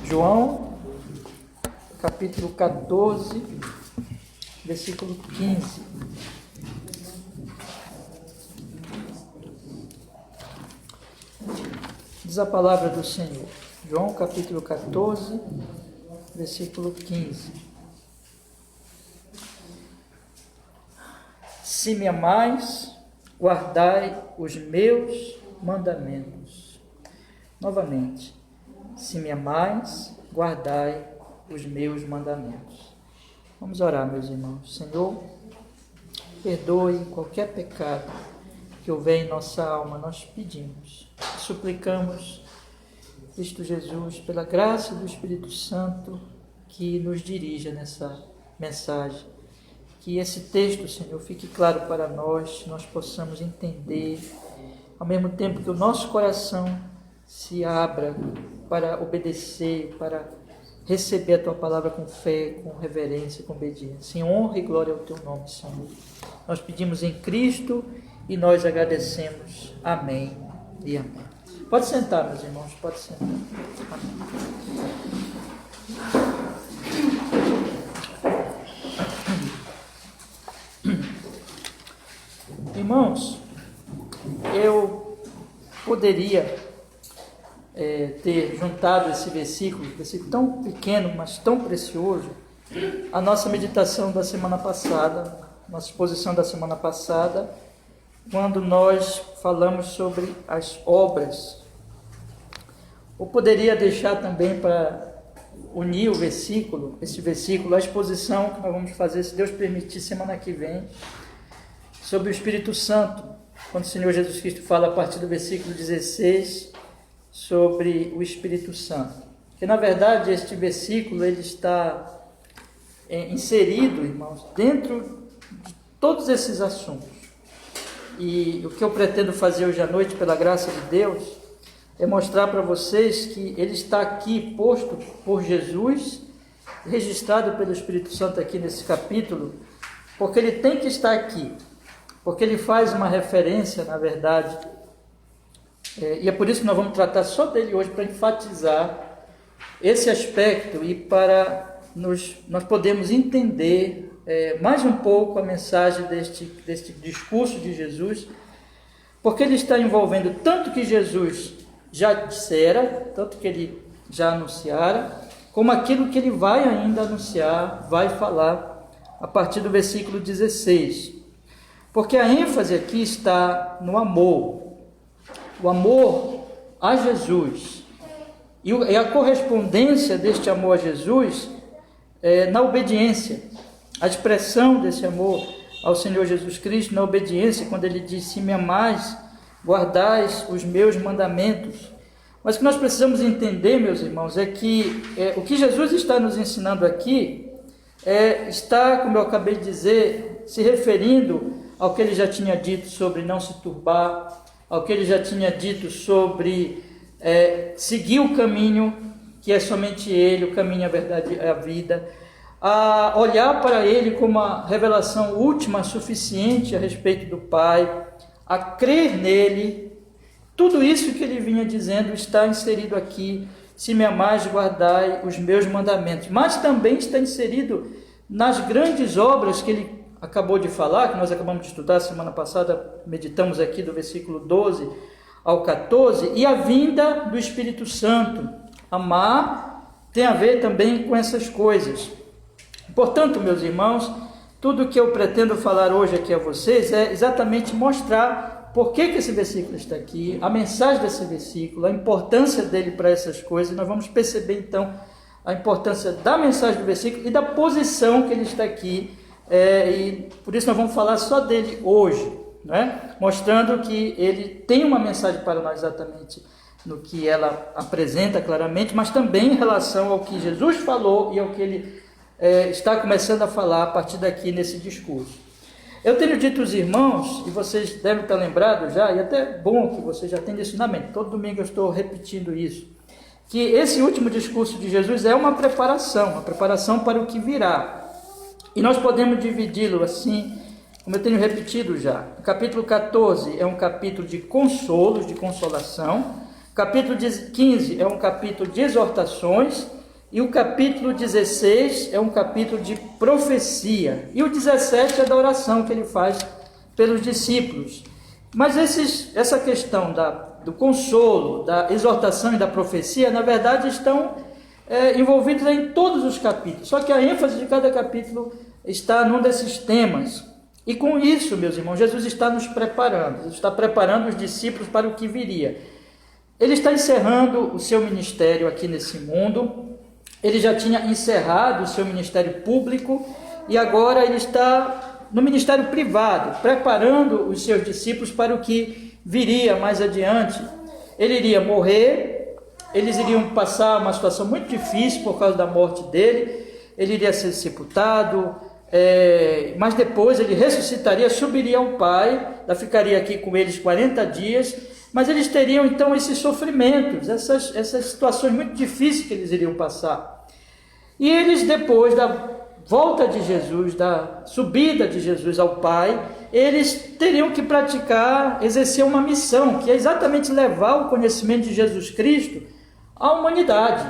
João, capítulo 14, versículo 15. Diz a palavra do Senhor. João, capítulo 14, versículo 15. Se me amais, guardai os meus mandamentos. Novamente. Se me amais, guardai os meus mandamentos. Vamos orar, meus irmãos. Senhor, perdoe qualquer pecado que houver em nossa alma. Nós pedimos, suplicamos, Cristo Jesus, pela graça do Espírito Santo, que nos dirija nessa mensagem. Que esse texto, Senhor, fique claro para nós possamos entender, ao mesmo tempo que o nosso coração se abra para obedecer, para receber a Tua palavra com fé, com reverência, com obediência. Em honra e glória ao Teu nome, Senhor. Nós pedimos em Cristo e nós agradecemos. Amém e amém. Pode sentar, meus irmãos, pode sentar. Amém. Irmãos, eu poderia ter juntado esse versículo tão pequeno, mas tão precioso, à nossa meditação da semana passada, nossa exposição da semana passada, quando nós falamos sobre as obras. Ou poderia deixar também para unir esse versículo, a exposição que nós vamos fazer, se Deus permitir, semana que vem, sobre o Espírito Santo, quando o Senhor Jesus Cristo fala a partir do versículo 16 sobre o Espírito Santo. Que na verdade este versículo ele está inserido, irmãos, dentro de todos esses assuntos. E o que eu pretendo fazer hoje à noite, pela graça de Deus, é mostrar para vocês que ele está aqui posto por Jesus, registrado pelo Espírito Santo aqui nesse capítulo, porque ele tem que estar aqui. Porque ele faz uma referência, na verdade, e é por isso que nós vamos tratar só dele hoje, para enfatizar esse aspecto e para nós podermos entender mais um pouco a mensagem deste discurso de Jesus, porque ele está envolvendo tanto que Jesus já dissera, tanto que ele já anunciara, como aquilo que ele vai ainda anunciar, vai falar a partir do versículo 16. Porque a ênfase aqui está no amor, o amor a Jesus, e a correspondência deste amor a Jesus na obediência, a expressão desse amor ao Senhor Jesus Cristo na obediência, quando ele diz: se me amais, guardais os meus mandamentos. Mas o que nós precisamos entender, meus irmãos, é que o que Jesus está nos ensinando aqui está, como eu acabei de dizer, se referindo ao que ele já tinha dito sobre não se turbar, ao que ele já tinha dito sobre seguir o caminho, que é somente ele, o caminho, a verdade e a vida, a olhar para ele como a revelação última, suficiente a respeito do Pai, a crer nele. Tudo isso que ele vinha dizendo está inserido aqui: se me amais, guardai os meus mandamentos. Mas também está inserido nas grandes obras que ele acabou de falar, que nós acabamos de estudar semana passada, meditamos aqui do versículo 12 ao 14, e a vinda do Espírito Santo. Amar tem a ver também com essas coisas. Portanto, meus irmãos, tudo que eu pretendo falar hoje aqui a vocês é exatamente mostrar por que esse versículo está aqui, a mensagem desse versículo, a importância dele para essas coisas. Nós vamos perceber então a importância da mensagem do versículo e da posição que ele está aqui. E por isso nós vamos falar só dele hoje, né? Mostrando que ele tem uma mensagem para nós exatamente no que ela apresenta claramente, mas também em relação ao que Jesus falou e ao que ele está começando a falar a partir daqui nesse discurso. Eu tenho dito aos irmãos, e vocês devem estar lembrados já, e até bom que vocês já tenham isso na mente, todo domingo eu estou repetindo isso, que esse último discurso de Jesus é uma preparação para o que virá. E nós podemos dividi-lo assim, como eu tenho repetido já. O capítulo 14 é um capítulo de consolos, de consolação, capítulo 15 é um capítulo de exortações, e o capítulo 16 é um capítulo de profecia, e o 17 é da oração que ele faz pelos discípulos. Mas essa questão do consolo, da exortação e da profecia, na verdade estão envolvidos em todos os capítulos, só que a ênfase de cada capítulo está num desses temas. E com isso, meus irmãos, Jesus está nos preparando, ele está preparando os discípulos para o que viria. Ele está encerrando o seu ministério aqui nesse mundo, ele já tinha encerrado o seu ministério público, e agora ele está no ministério privado, preparando os seus discípulos para o que viria mais adiante. Ele iria morrer, eles iriam passar uma situação muito difícil por causa da morte dele, ele iria ser sepultado, mas depois ele ressuscitaria, subiria ao Pai, ficaria aqui com eles 40 dias, mas eles teriam então esses sofrimentos, essas situações muito difíceis que eles iriam passar. E eles, depois da volta de Jesus, da subida de Jesus ao Pai, eles teriam que exercer uma missão, que é exatamente levar o conhecimento de Jesus Cristo à humanidade,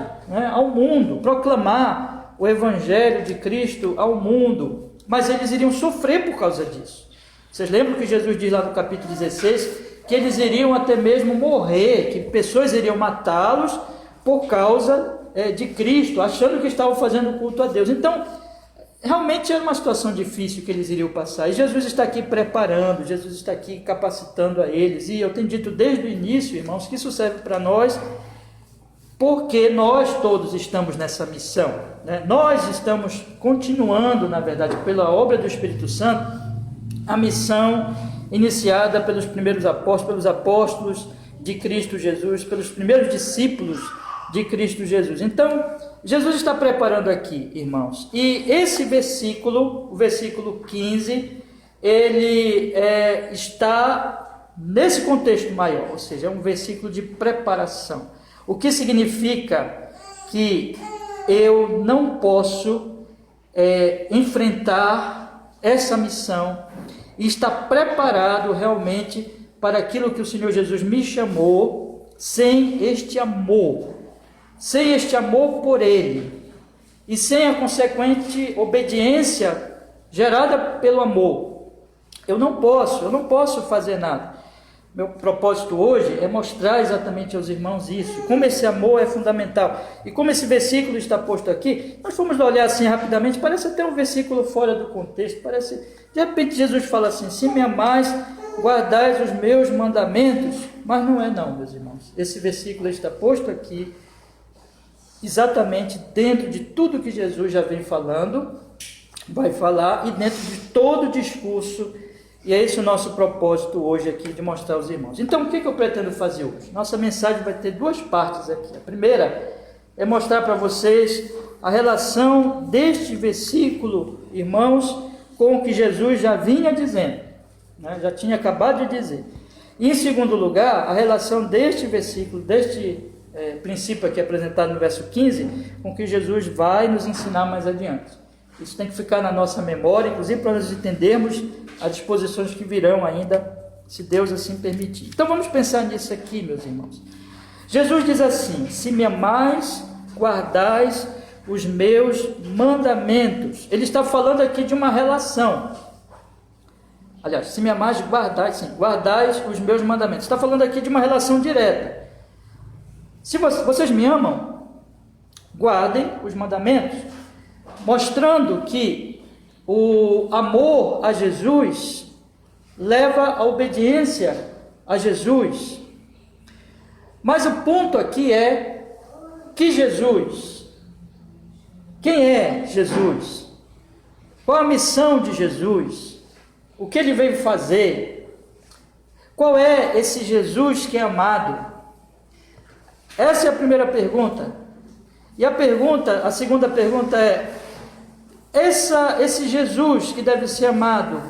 ao mundo, proclamar o Evangelho de Cristo ao mundo, mas eles iriam sofrer por causa disso. Vocês lembram que Jesus diz lá no capítulo 16, que eles iriam até mesmo morrer, que pessoas iriam matá-los por causa de Cristo, achando que estavam fazendo culto a Deus. Então, realmente era uma situação difícil que eles iriam passar, e Jesus está aqui preparando, Jesus está aqui capacitando a eles, e eu tenho dito desde o início, irmãos, que isso serve para nós, porque nós todos estamos nessa missão, Nós estamos continuando, na verdade, pela obra do Espírito Santo, a missão iniciada pelos primeiros apóstolos, pelos apóstolos de Cristo Jesus, pelos primeiros discípulos de Cristo Jesus. Então, Jesus está preparando aqui, irmãos, e esse versículo, o versículo 15, ele está nesse contexto maior, ou seja, é um versículo de preparação. O que significa que eu não posso enfrentar essa missão e estar preparado realmente para aquilo que o Senhor Jesus me chamou, sem este amor por Ele, e sem a consequente obediência gerada pelo amor. Eu não posso fazer nada. Meu propósito hoje é mostrar exatamente aos irmãos isso, como esse amor é fundamental. E como esse versículo está posto aqui, nós fomos olhar assim rapidamente, parece até um versículo fora do contexto, de repente Jesus fala assim, se me amais, guardais os meus mandamentos, mas não é não, meus irmãos. Esse versículo está posto aqui, exatamente dentro de tudo que Jesus já vem falando, vai falar, e dentro de todo o discurso. E é esse o nosso propósito hoje aqui, de mostrar aos irmãos. Então, o que eu pretendo fazer hoje? Nossa mensagem vai ter duas partes aqui. A primeira é mostrar para vocês a relação deste versículo, irmãos, com o que Jesus já vinha dizendo, já tinha acabado de dizer. E, em segundo lugar, a relação deste versículo, deste princípio aqui apresentado no verso 15, com o que Jesus vai nos ensinar mais adiante. Isso tem que ficar na nossa memória, inclusive para nós entendermos as disposições que virão ainda, se Deus assim permitir. Então vamos pensar nisso aqui, meus irmãos. Jesus diz assim, se me amais, guardais os meus mandamentos. Ele está falando aqui de uma relação. Aliás, se me amais, guardais os meus mandamentos. Está falando aqui de uma relação direta. Se vocês me amam, guardem os mandamentos, mostrando que o amor a Jesus leva a obediência a Jesus. Mas o ponto aqui é que Jesus, quem é Jesus? Qual a missão de Jesus? O que ele veio fazer? Qual é esse Jesus que é amado? Essa é a primeira pergunta. E a segunda pergunta é, esse Jesus que deve ser amado,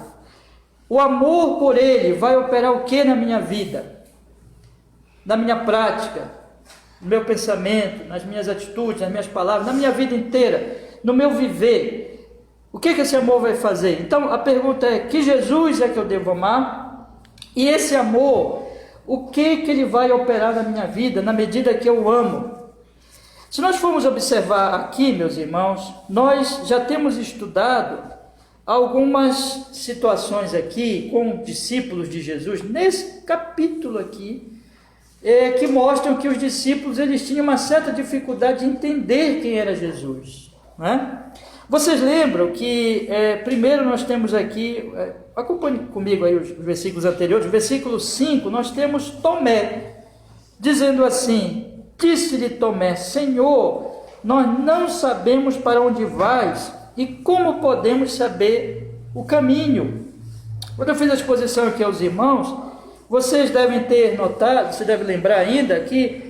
o amor por ele vai operar o que na minha vida? Na minha prática, no meu pensamento, nas minhas atitudes, nas minhas palavras, na minha vida inteira, no meu viver. O que esse amor vai fazer? Então a pergunta é, que Jesus é que eu devo amar? E esse amor o que ele vai operar na minha vida, na medida que eu amo. Se nós formos observar aqui, meus irmãos, nós já temos estudado algumas situações aqui com discípulos de Jesus, nesse capítulo aqui, que mostram que os discípulos eles tinham uma certa dificuldade de entender quem era Jesus, né? Vocês lembram que primeiro nós temos aqui, acompanhe comigo aí os versículos anteriores, versículo 5, nós temos Tomé, dizendo assim, disse-lhe Tomé, Senhor, nós não sabemos para onde vais e como podemos saber o caminho. Quando eu fiz a exposição aqui aos irmãos, vocês devem ter notado, você deve lembrar ainda que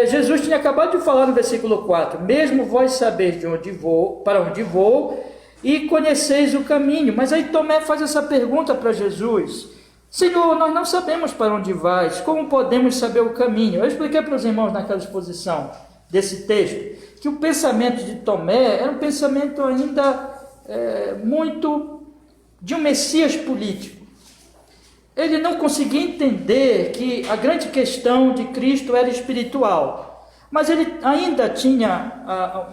Jesus tinha acabado de falar no versículo 4, mesmo vós sabeis de onde vou, para onde vou, e conheceis o caminho. Mas aí Tomé faz essa pergunta para Jesus, Senhor, nós não sabemos para onde vais, como podemos saber o caminho? Eu expliquei para os irmãos naquela exposição desse texto, que o pensamento de Tomé era um pensamento ainda muito de um Messias político. Ele não conseguia entender que a grande questão de Cristo era espiritual, mas ele ainda tinha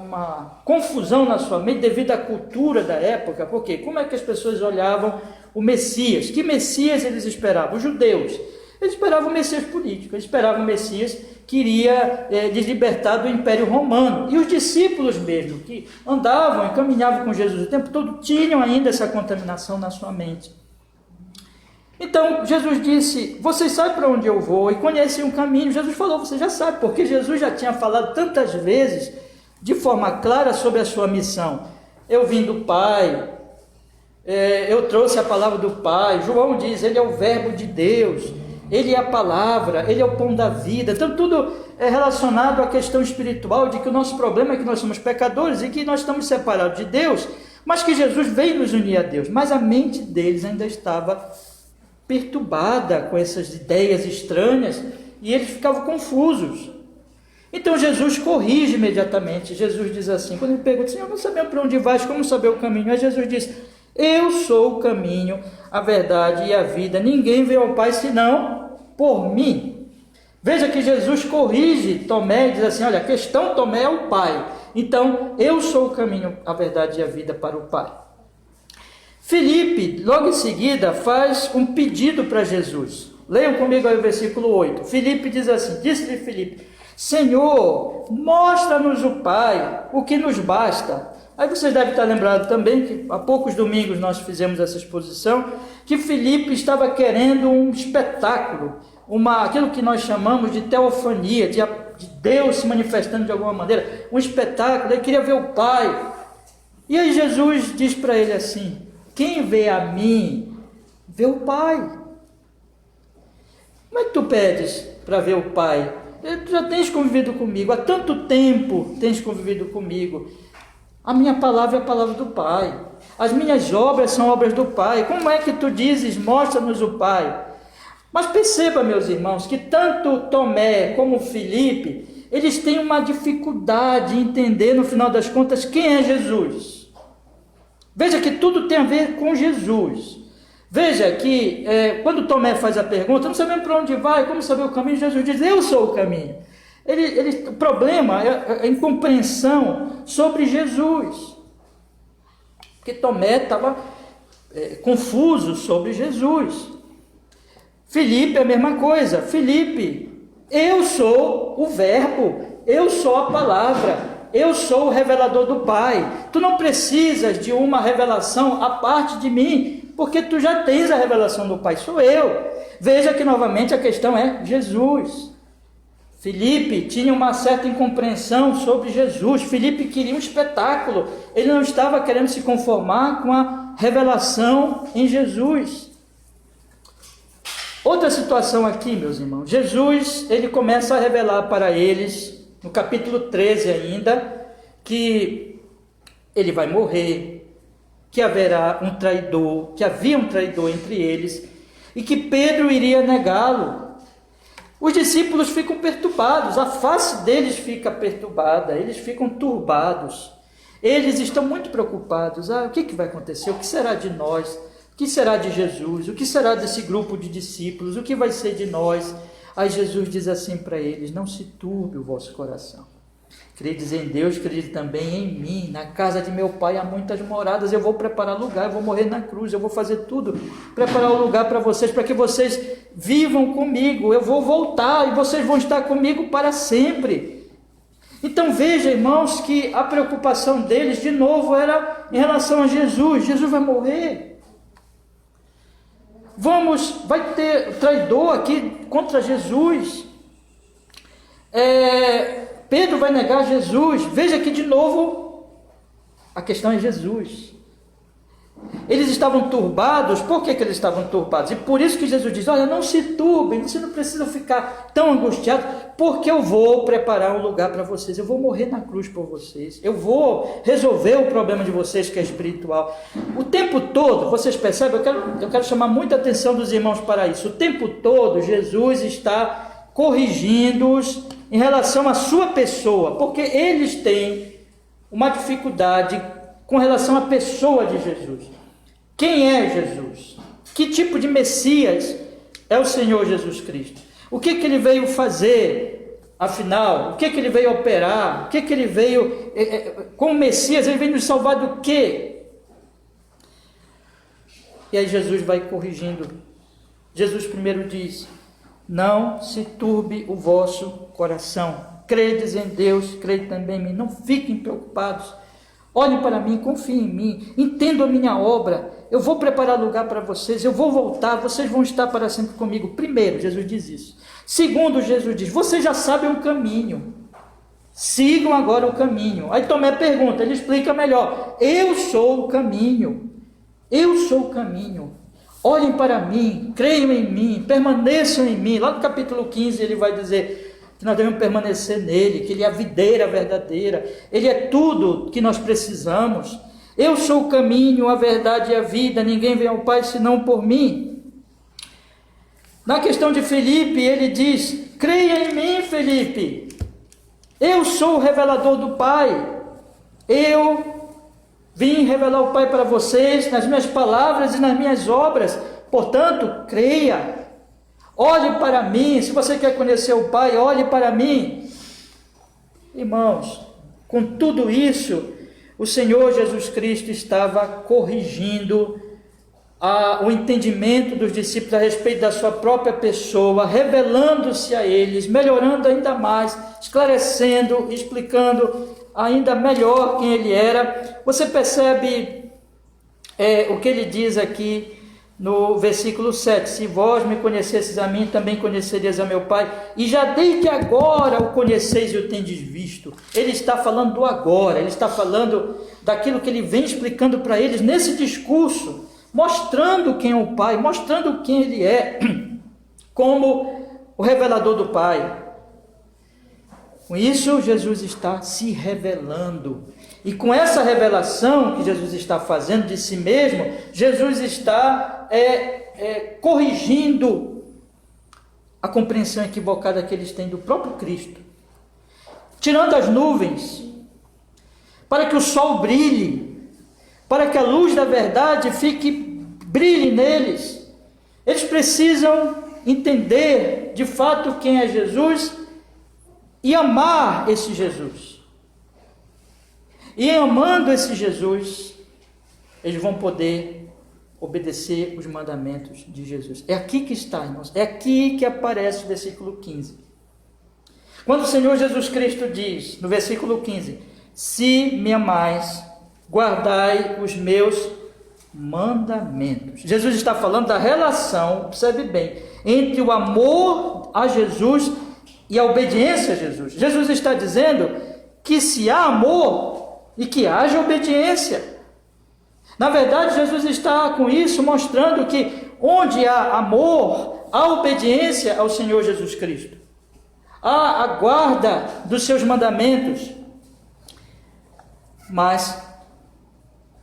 uma confusão na sua mente devido à cultura da época, porque como é que as pessoas olhavam o Messias? Que Messias eles esperavam? Os judeus. Eles esperavam o Messias político, eles esperavam o Messias que iria lhes libertar do Império Romano. E os discípulos mesmo, que andavam e caminhavam com Jesus o tempo todo, tinham ainda essa contaminação na sua mente. Então, Jesus disse, vocês sabem para onde eu vou e conhecem o caminho. Jesus falou, você já sabe, porque Jesus já tinha falado tantas vezes, de forma clara, sobre a sua missão. Eu vim do Pai, eu trouxe a palavra do Pai. João diz, ele é o verbo de Deus, ele é a palavra, ele é o pão da vida. Então, tudo é relacionado à questão espiritual, de que o nosso problema é que nós somos pecadores e que nós estamos separados de Deus, mas que Jesus veio nos unir a Deus. Mas a mente deles ainda estava perturbada com essas ideias estranhas e eles ficavam confusos. Então Jesus corrige imediatamente. Jesus diz assim, quando ele pergunta, Senhor, não sabemos para onde vais, como saber o caminho? Aí Jesus diz, eu sou o caminho, a verdade e a vida, ninguém vê ao Pai senão por mim. Veja que Jesus corrige Tomé e diz assim, olha, a questão Tomé é o Pai, então eu sou o caminho, a verdade e a vida para o Pai. Filipe, logo em seguida, faz um pedido para Jesus. Leiam comigo aí o versículo 8. Filipe diz assim, disse-lhe Filipe, Senhor, mostra-nos o Pai, o que nos basta. Aí vocês devem estar lembrados também que há poucos domingos nós fizemos essa exposição, que Filipe estava querendo um espetáculo, aquilo que nós chamamos de teofania, de Deus se manifestando de alguma maneira, um espetáculo, ele queria ver o Pai. E aí Jesus diz para ele assim, quem vê a mim, vê o Pai. Como é que tu pedes para ver o Pai? Tu já tens convivido comigo, há tanto tempo tens convivido comigo. A minha palavra é a palavra do Pai. As minhas obras são obras do Pai. Como é que tu dizes, mostra-nos o Pai? Mas perceba, meus irmãos, que tanto Tomé como Filipe, eles têm uma dificuldade em entender, no final das contas, quem é Jesus. Veja que tudo tem a ver com Jesus. Veja que quando Tomé faz a pergunta, não sabemos para onde vai, como saber o caminho, Jesus diz, eu sou o caminho. O problema é a incompreensão sobre Jesus. Porque Tomé estava confuso sobre Jesus. Filipe é a mesma coisa. Filipe, eu sou o verbo, eu sou a palavra. Eu sou o revelador do Pai. Tu não precisas de uma revelação à parte de mim, porque tu já tens a revelação do Pai, sou eu. Veja que novamente a questão é Jesus. Filipe tinha uma certa incompreensão sobre Jesus. Filipe queria um espetáculo. Ele não estava querendo se conformar com a revelação em Jesus. Outra situação aqui, meus irmãos. Jesus, ele começa a revelar para eles, no capítulo 13 ainda, que ele vai morrer, que haverá um traidor, que havia um traidor entre eles, e que Pedro iria negá-lo. Os discípulos ficam perturbados, a face deles fica perturbada, eles ficam turbados, eles estão muito preocupados. O que vai acontecer? O que será de nós? O que será de Jesus? O que será desse grupo de discípulos? O que vai ser de nós? Aí Jesus diz assim para eles: não se turbe o vosso coração. Credes em Deus, crede também em mim. Na casa de meu pai há muitas moradas. Eu vou preparar lugar, eu vou morrer na cruz, eu vou fazer tudo, preparar o lugar para vocês, para que vocês vivam comigo. Eu vou voltar e vocês vão estar comigo para sempre. Então veja, irmãos, que a preocupação deles, de novo, era em relação a Jesus. Jesus vai morrer. Vai ter traidor aqui contra Jesus. Pedro vai negar Jesus. Veja que de novo a questão é Jesus. Eles estavam turbados. Por que eles estavam turbados? E por isso que Jesus diz: olha, não se turbem, vocês não precisam ficar tão angustiados, porque eu vou preparar um lugar para vocês, eu vou morrer na cruz por vocês, eu vou resolver o problema de vocês, que é espiritual. O tempo todo, vocês percebem, eu quero chamar muita atenção dos irmãos para isso. O tempo todo Jesus está corrigindo-os em relação à sua pessoa, porque eles têm uma dificuldade com relação à pessoa de Jesus. Quem é Jesus? Que tipo de Messias é o Senhor Jesus Cristo? O que ele veio fazer, afinal? O que ele veio operar? O que ele veio, como Messias, ele veio nos salvar do quê? E aí Jesus vai corrigindo. Jesus primeiro diz: não se turbe o vosso coração. Credes em Deus, crede também em mim. Não fiquem preocupados. Olhem para mim, confiem em mim, entendam a minha obra. Eu vou preparar lugar para vocês, eu vou voltar, vocês vão estar para sempre comigo. Primeiro, Jesus diz isso. Segundo, Jesus diz: vocês já sabem o caminho. Sigam agora o caminho. Aí Tomé pergunta, ele explica melhor: eu sou o caminho. Eu sou o caminho. Olhem para mim, creiam em mim, permaneçam em mim. Lá no capítulo 15 ele vai dizer que nós devemos permanecer nele, que ele é a videira verdadeira, ele é tudo que nós precisamos. Eu sou o caminho, a verdade e a vida, ninguém vem ao Pai senão por mim. Na questão de Felipe, ele diz: creia em mim, Felipe, eu sou o revelador do Pai, eu vim revelar o Pai para vocês, nas minhas palavras e nas minhas obras, portanto, creia. Olhe para mim, se você quer conhecer o Pai, olhe para mim. Irmãos, com tudo isso, o Senhor Jesus Cristo estava corrigindo o entendimento dos discípulos a respeito da sua própria pessoa, revelando-se a eles, melhorando ainda mais, esclarecendo, explicando ainda melhor quem ele era. Você percebe o que ele diz aqui no versículo 7, se vós me conhecesseis a mim, também conhecereis a meu Pai, e já desde agora o conheceis e o tendes visto. Ele está falando do agora, ele está falando daquilo que ele vem explicando para eles nesse discurso, mostrando quem é o Pai, mostrando quem ele é, como o revelador do Pai. Com isso, Jesus está se revelando. E com essa revelação que Jesus está fazendo de si mesmo, Jesus está corrigindo a compreensão equivocada que eles têm do próprio Cristo. Tirando as nuvens, para que o sol brilhe, para que a luz da verdade brilhe neles. Eles precisam entender de fato quem é Jesus e amar esse Jesus. E amando esse Jesus, eles vão poder obedecer os mandamentos de Jesus. É aqui que está, irmãos. É aqui que aparece o versículo 15. Quando o Senhor Jesus Cristo diz, no versículo 15: se me amais, guardai os meus mandamentos. Jesus está falando da relação, observe bem, entre o amor a Jesus e a obediência a Jesus. Jesus está dizendo que se há amor e que haja obediência. Na verdade, Jesus está com isso mostrando que onde há amor, há obediência ao Senhor Jesus Cristo, há a guarda dos seus mandamentos. Mas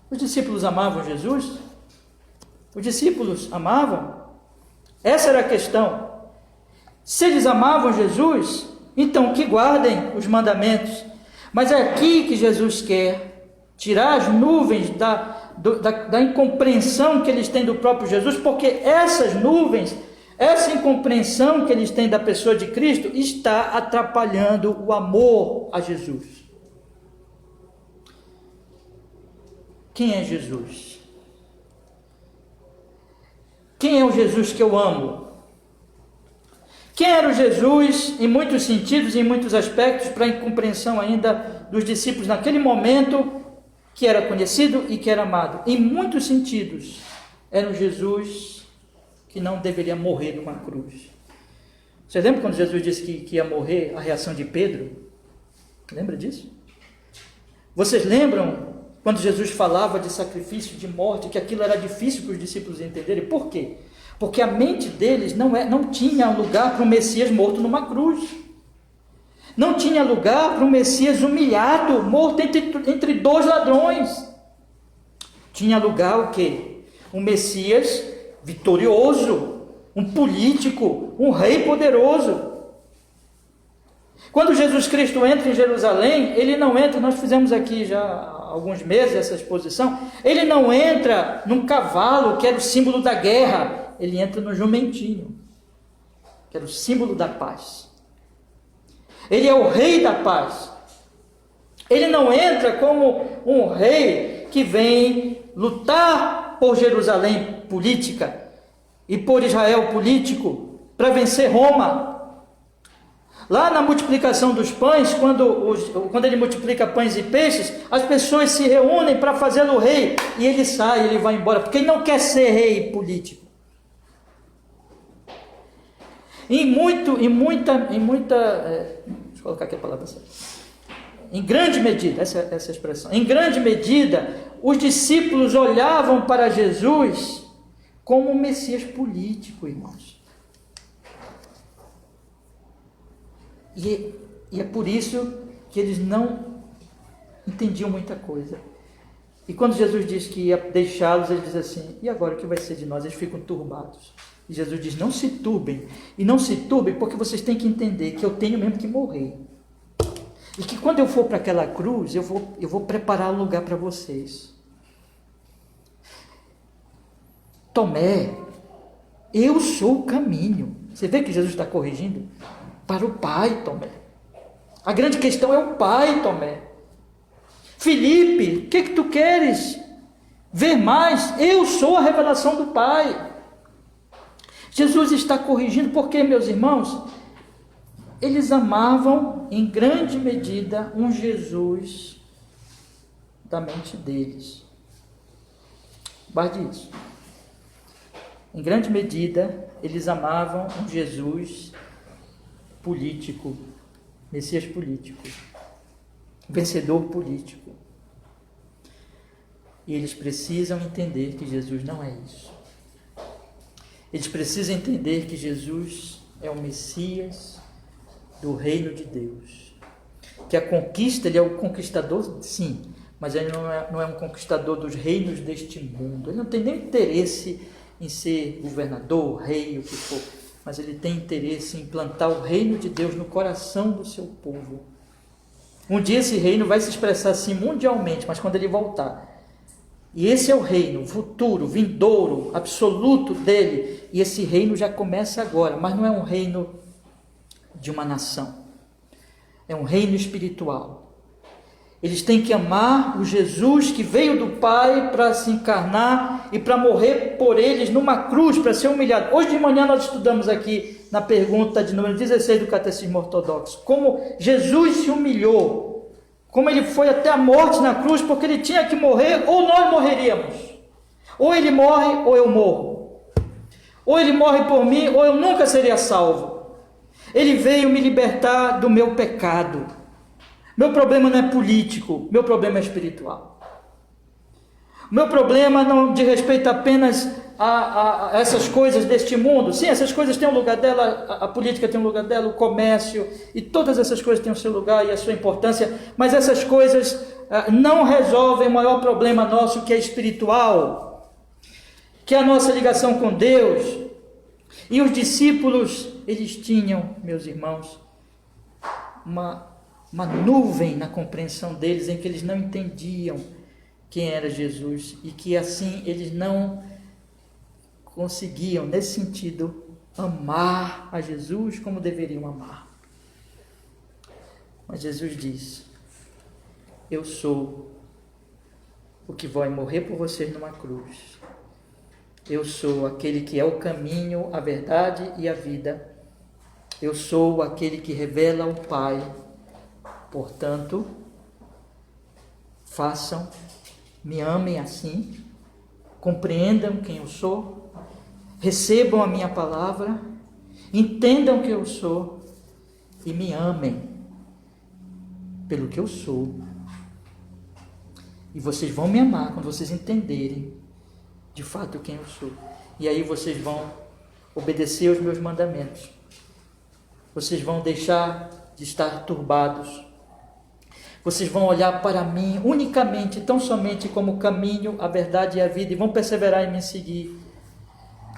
os discípulos amavam Jesus? Os discípulos amavam? Essa era a questão. Se eles amavam Jesus, então que guardem os mandamentos. Mas é aqui que Jesus quer tirar as nuvens da incompreensão que eles têm do próprio Jesus, porque essas nuvens, essa incompreensão que eles têm da pessoa de Cristo, está atrapalhando o amor a Jesus. Quem é Jesus? Quem é o Jesus que eu amo? Quem era o Jesus, em muitos sentidos, em muitos aspectos, para a incompreensão ainda dos discípulos naquele momento, que era conhecido e que era amado? Em muitos sentidos, era um Jesus que não deveria morrer numa cruz. Você lembra quando Jesus disse que ia morrer, a reação de Pedro? Lembra disso? Vocês lembram quando Jesus falava de sacrifício, de morte, que aquilo era difícil para os discípulos entenderem? Por quê? Porque a mente deles não tinha lugar para um Messias morto numa cruz. Não tinha lugar para um Messias humilhado, morto entre dois ladrões. Tinha lugar o quê? Um Messias vitorioso, um político, um rei poderoso. Quando Jesus Cristo entra em Jerusalém, ele não entra, nós fizemos aqui já há alguns meses essa exposição, ele não entra num cavalo que era o símbolo da guerra, ele entra no jumentinho, que era o símbolo da paz. Ele é o rei da paz. Ele não entra como um rei que vem lutar por Jerusalém política e por Israel político para vencer Roma. Lá na multiplicação dos pães, quando ele multiplica pães e peixes, as pessoas se reúnem para fazê-lo rei, e ele sai, ele vai embora, porque ele não quer ser rei político. Deixa eu colocar aqui a palavra certa. Em grande medida, essa é a expressão, em grande medida, os discípulos olhavam para Jesus como um Messias político, irmãos. E é por isso que eles não entendiam muita coisa. E quando Jesus disse que ia deixá-los, ele diz assim: e agora o que vai ser de nós? Eles ficam turbados. E Jesus diz: não se turbem. E não se turbem porque vocês têm que entender que eu tenho mesmo que morrer. E que quando eu for para aquela cruz, eu vou preparar um lugar para vocês. Tomé, eu sou o caminho. Você vê que Jesus está corrigindo? Para o Pai, Tomé. A grande questão é o Pai, Tomé. Filipe, o que tu queres? Ver mais? Eu sou a revelação do Pai. Jesus está corrigindo porque, meus irmãos, eles amavam em grande medida um Jesus da mente deles. Guarde isso. Em grande medida, eles amavam um Jesus político, Messias político, vencedor político. E eles precisam entender que Jesus não é isso. Eles precisam entender que Jesus é o Messias do reino de Deus. Que a conquista, ele é o conquistador, sim, mas ele não é um conquistador dos reinos deste mundo. Ele não tem nem interesse em ser governador, rei, o que for, mas ele tem interesse em implantar o reino de Deus no coração do seu povo. Um dia esse reino vai se expressar assim mundialmente, mas quando ele voltar. E esse é o reino futuro, vindouro, absoluto dele. E esse reino já começa agora, mas não é um reino de uma nação. É um reino espiritual. Eles têm que amar o Jesus que veio do Pai para se encarnar e para morrer por eles numa cruz, para ser humilhado. Hoje de manhã nós estudamos aqui na pergunta de número 16 do Catecismo Ortodoxo, como Jesus se humilhou. Como ele foi até a morte na cruz, porque ele tinha que morrer, ou nós morreríamos. Ou ele morre, ou eu morro. Ou ele morre por mim, ou eu nunca seria salvo. Ele veio me libertar do meu pecado. Meu problema não é político, meu problema é espiritual. Meu problema não diz respeito apenas a essas coisas deste mundo. Sim, essas coisas têm um lugar dela, a política tem um lugar dela, o comércio, e todas essas coisas têm o seu lugar e a sua importância, mas essas coisas não resolvem o maior problema nosso, que é espiritual, que é a nossa ligação com Deus. E os discípulos, eles tinham, meus irmãos, uma nuvem na compreensão deles, em que eles não entendiam quem era Jesus e que assim eles não conseguiam, nesse sentido, amar a Jesus como deveriam amar. Mas Jesus diz: eu sou o que vai morrer por vocês numa cruz. Eu sou aquele que é o caminho, a verdade e a vida. Eu sou aquele que revela o Pai. Portanto, façam, me amem assim, compreendam quem eu sou, recebam a minha palavra, entendam quem eu sou e me amem pelo que eu sou. E vocês vão me amar quando vocês entenderem de fato quem eu sou. E aí vocês vão obedecer aos meus mandamentos. Vocês vão deixar de estar turbados. Vocês vão olhar para mim unicamente, tão somente como o caminho, a verdade e a vida, e vão perseverar em me seguir.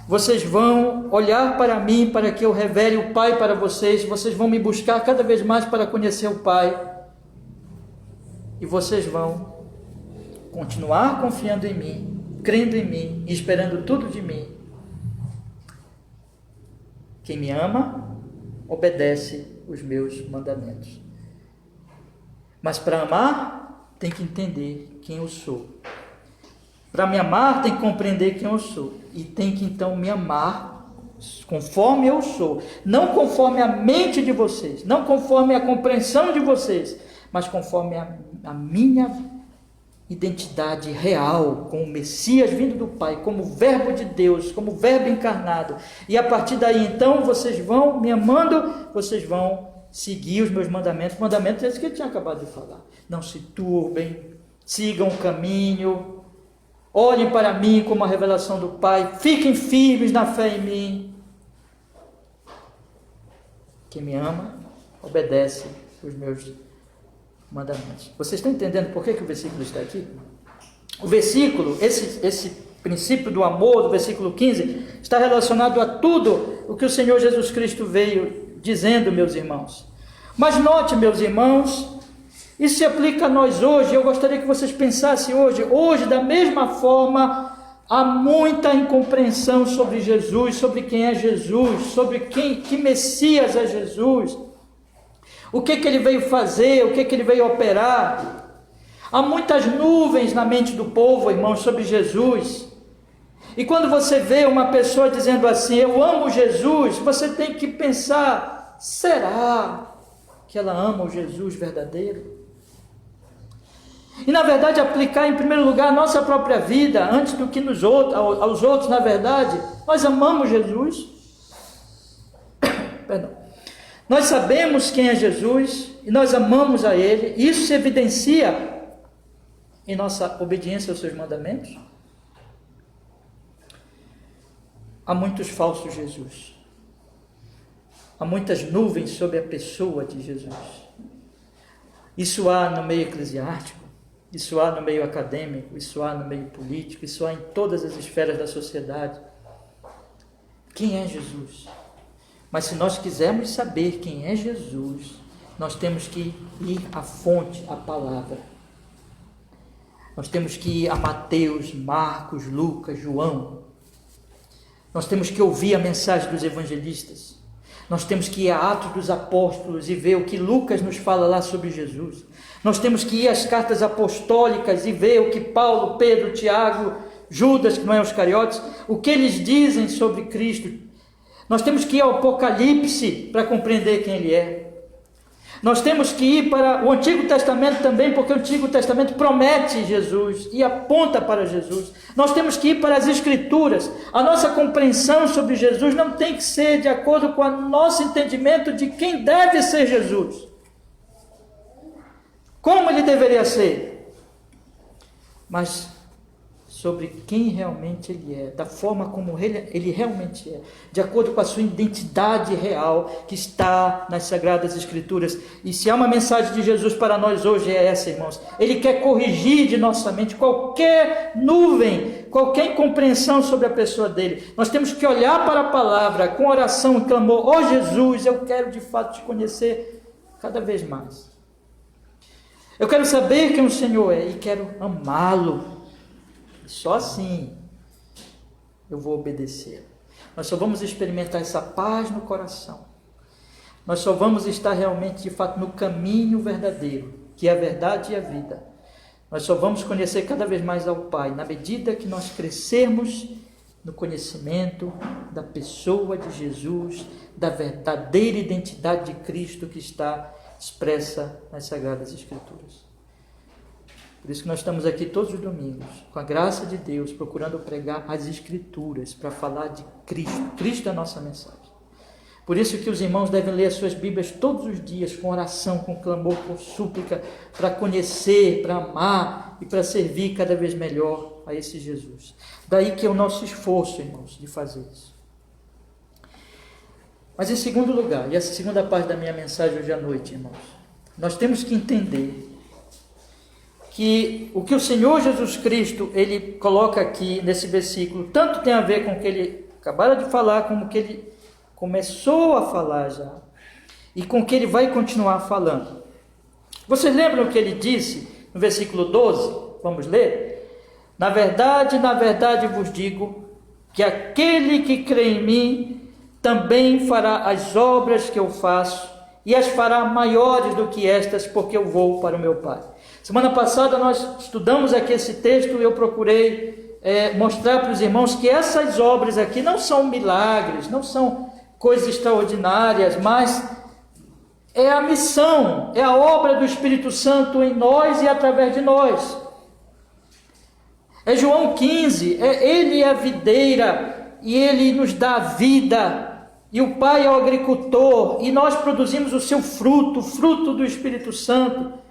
Vocês vão olhar para mim para que eu revele o Pai para vocês. Vocês vão me buscar cada vez mais para conhecer o Pai. E vocês vão continuar confiando em mim, crendo em mim e esperando tudo de mim. Quem me ama, obedece os meus mandamentos. Mas para amar, tem que entender quem eu sou. Para me amar, tem que compreender quem eu sou. E tem que então me amar conforme eu sou. Não conforme a mente de vocês, não conforme a compreensão de vocês, mas conforme a minha identidade real, como Messias vindo do Pai, como Verbo de Deus, como Verbo encarnado. E a partir daí, então, vocês vão, me amando, vocês vão seguir os meus mandamentos. Mandamentos esses que eu tinha acabado de falar. Não se turbem, sigam o caminho, olhem para mim como a revelação do Pai, fiquem firmes na fé em mim. Quem me ama, obedece os meus mandamentos. Vocês estão entendendo por que o versículo está aqui? O versículo, esse princípio do amor, do versículo 15, está relacionado a tudo o que o Senhor Jesus Cristo veio dizendo, meus irmãos. Mas note, meus irmãos, isso se aplica a nós hoje. Eu gostaria que vocês pensassem hoje da mesma forma, há muita incompreensão sobre Jesus, sobre quem é Jesus, sobre que Messias é Jesus, o que ele veio fazer, o que ele veio operar. Há muitas nuvens na mente do povo, irmãos, sobre Jesus. E quando você vê uma pessoa dizendo assim, eu amo Jesus, você tem que pensar, será que ela ama o Jesus verdadeiro? E na verdade aplicar em primeiro lugar a nossa própria vida, antes do que aos outros, na verdade, nós amamos Jesus. Perdão. Nós sabemos quem é Jesus e nós amamos a Ele. Isso se evidencia em nossa obediência aos seus mandamentos. Há muitos falsos Jesus. Há muitas nuvens sobre a pessoa de Jesus. Isso há no meio eclesiástico, isso há no meio acadêmico, isso há no meio político, isso há em todas as esferas da sociedade. Quem é Jesus? Mas se nós quisermos saber quem é Jesus, nós temos que ir à fonte, à palavra. Nós temos que ir a Mateus, Marcos, Lucas, João. Nós temos que ouvir a mensagem dos evangelistas. Nós temos que ir a Atos dos Apóstolos e ver o que Lucas nos fala lá sobre Jesus. Nós temos que ir às cartas apostólicas e ver o que Paulo, Pedro, Tiago, Judas, que não é os Iscariotes, o que eles dizem sobre Cristo. Nós temos que ir ao Apocalipse para compreender quem Ele é. Nós temos que ir para o Antigo Testamento também, porque o Antigo Testamento promete Jesus e aponta para Jesus. Nós temos que ir para as Escrituras. A nossa compreensão sobre Jesus não tem que ser de acordo com o nosso entendimento de quem deve ser Jesus. Como Ele deveria ser. Mas sobre quem realmente Ele é, da forma como Ele realmente é, de acordo com a sua identidade real que está nas Sagradas Escrituras. E se há uma mensagem de Jesus para nós hoje é essa, irmãos. Ele quer corrigir de nossa mente qualquer nuvem, qualquer incompreensão sobre a pessoa dele. Nós temos que olhar para a palavra com oração e clamor. Jesus, eu quero de fato te conhecer cada vez mais. Eu quero saber quem o Senhor é e quero amá-lo. E só assim eu vou obedecer. Nós só vamos experimentar essa paz no coração. Nós só vamos estar realmente, de fato, no caminho verdadeiro, que é a verdade e a vida. Nós só vamos conhecer cada vez mais ao Pai, na medida que nós crescermos no conhecimento da pessoa de Jesus, da verdadeira identidade de Cristo que está expressa nas Sagradas Escrituras. Por isso que nós estamos aqui todos os domingos, com a graça de Deus, procurando pregar as Escrituras, para falar de Cristo. Cristo é a nossa mensagem. Por isso que os irmãos devem ler as suas Bíblias todos os dias, com oração, com clamor, com súplica, para conhecer, para amar e para servir cada vez melhor a esse Jesus. Daí que é o nosso esforço, irmãos, de fazer isso. Mas em segundo lugar, e essa é a segunda parte da minha mensagem hoje à noite, irmãos, nós temos que entender que o que o Senhor Jesus Cristo, ele coloca aqui nesse versículo, tanto tem a ver com o que ele acabara de falar, como o que ele começou a falar já, e com o que ele vai continuar falando. Vocês lembram o que ele disse no versículo 12? Vamos ler? Na verdade vos digo, que aquele que crê em mim, também fará as obras que eu faço, e as fará maiores do que estas, porque eu vou para o meu Pai. Semana passada nós estudamos aqui esse texto e eu procurei mostrar para os irmãos que essas obras aqui não são milagres, não são coisas extraordinárias, mas é a missão, é a obra do Espírito Santo em nós e através de nós. É João 15, ele é a videira e ele nos dá a vida, e o Pai é o agricultor, e nós produzimos o seu fruto, o fruto do Espírito Santo.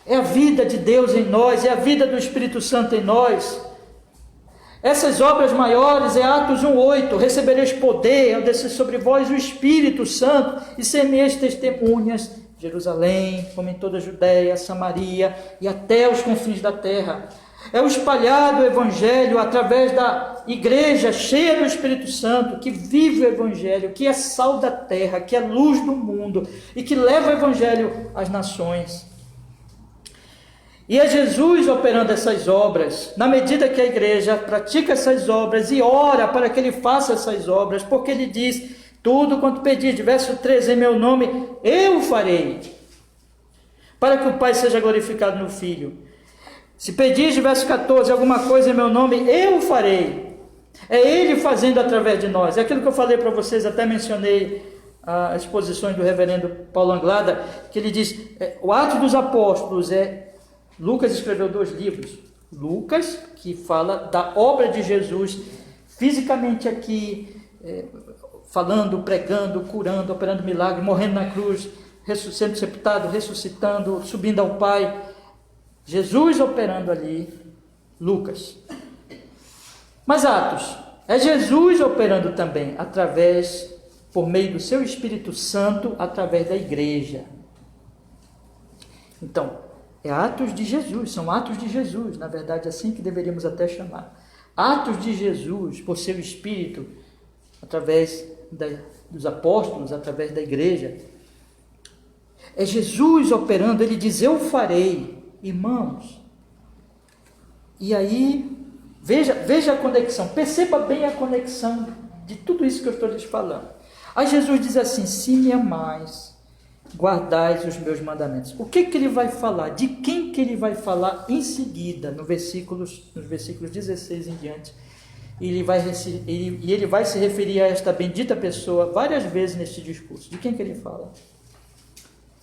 É a vida de Deus em nós, é a vida do Espírito Santo em nós. Essas obras maiores é Atos 1:8, recebereis poder ao descer sobre vós o Espírito Santo e ser-me-eis testemunhas em Jerusalém, como em toda a Judéia, Samaria e até os confins da terra. É o espalhado o Evangelho através da igreja cheia do Espírito Santo, que vive o Evangelho, que é sal da terra, que é luz do mundo e que leva o Evangelho às nações. E é Jesus operando essas obras, na medida que a igreja pratica essas obras e ora para que ele faça essas obras, porque ele diz, tudo quanto pedir, verso 13, em meu nome, eu farei, para que o Pai seja glorificado no Filho. Se pedir, verso 14, alguma coisa em meu nome, eu farei. É ele fazendo através de nós. É aquilo que eu falei para vocês, até mencionei as exposições do reverendo Paulo Anglada, que ele diz, o Atos dos Apóstolos Lucas escreveu 2 livros. Lucas, que fala da obra de Jesus, fisicamente aqui, falando, pregando, curando, operando milagre, morrendo na cruz, sendo sepultado, ressuscitando, subindo ao Pai. Jesus operando ali, Lucas. Mas Atos, é Jesus operando também, por meio do seu Espírito Santo, através da igreja. Então, é Atos de Jesus, são Atos de Jesus, na verdade assim que deveríamos até chamar. Atos de Jesus, por seu Espírito, através dos apóstolos, através da igreja. É Jesus operando, ele diz, eu farei, irmãos. E aí, veja a conexão, perceba bem a conexão de tudo isso que eu estou lhes falando. Aí Jesus diz assim, se me amais, guardais os meus mandamentos. O que ele vai falar? De quem que ele vai falar em seguida, nos versículos 16 em diante? E ele vai se referir a esta bendita pessoa várias vezes neste discurso. De quem que ele fala?